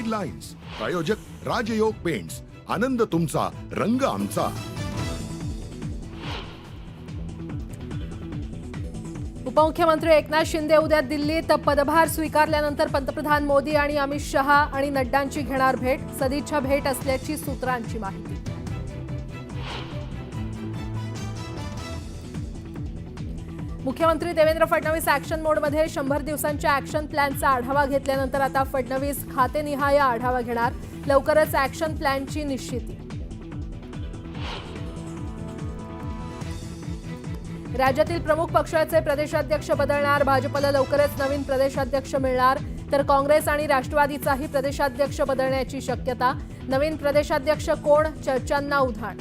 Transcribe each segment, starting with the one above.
Lines. प्रायोजक राजयोग paints. आनंद तुमचा, रंग आमचा. उपमुख्यमंत्री एकनाथ शिंदे उद्या दिल्लीत पदभार स्वीकारल्यानंतर पंतप्रधान मोदी आणि अमित शहा आणि नड्डांची घेणार भेट. सदिच्छा भेट असल्याची सूत्रांची माहिती. मुख्यमंत्री देवेंद्र फडणवीस ऍक्शन मोडमध्ये 100 दिवसांच्या ऍक्शन प्लॅनचा आढावा घेतल्यानंतर आता फडणवीस खातेनिहाय आढावा घेणार. लवकरच ऍक्शन प्लॅनची निश्चिती. राज्यातील प्रमुख पक्षाचे प्रदेशाध्यक्ष बदलणार. भाजपला लवकरच नवीन प्रदेशाध्यक्ष मिळणार, तर काँग्रेस आणि राष्ट्रवादीचाही प्रदेशाध्यक्ष बदलण्याची शक्यता. नवीन प्रदेशाध्यक्ष कोण? चर्चांना उधाण.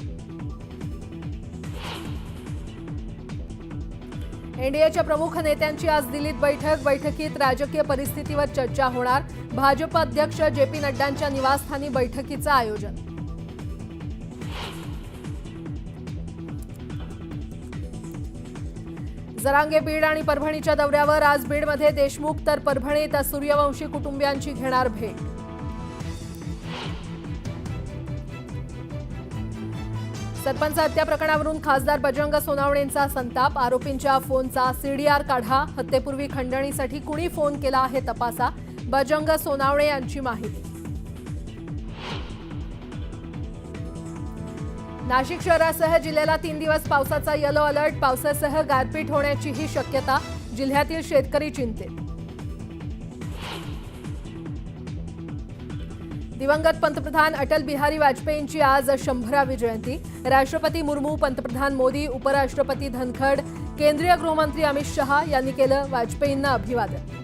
एनडीएच्या प्रमुख नेत्यांची आज दिल्लीत बैठक. बैठकीत राजकीय परिस्थितीवर चर्चा होणार. भाजप अध्यक्ष जेपी नड्डांच्या निवासस्थानी बैठकीचं आयोजन. जरांगे बीड आणि परभणीच्या दौऱ्यावर. आज बीडमध्ये देशमुख, तर परभणीत सूर्यवंशी कुटुंबियांची घेणार भेट. सरपंच हत्या प्रकरणावरून खासदार बजरंग सोनावणेंचा संताप. आरोपींच्या फोनचा सीडीआर काढा. हत्येपूर्वी खंडणीसाठी कुणी फोन केला हे तपासा. बजरंग सोनावणे यांची माहिती. नाशिक शहरासह जिल्ह्याला 3 दिवस पावसाचा येलो अलर्ट. पावसासह गारपीट होण्याचीही शक्यता. जिल्ह्यातील शेतकरी चिंतेत. दिवंगत पंतप्रधान अटल बिहारी वाजपेयींची आज 100वी जयंती. राष्ट्रपती मुर्मू, पंतप्रधान मोदी, उपराष्ट्रपती धनखड, केंद्रीय गृहमंत्री अमित शहा यांनी केलं वाजपेयींना अभिवादन.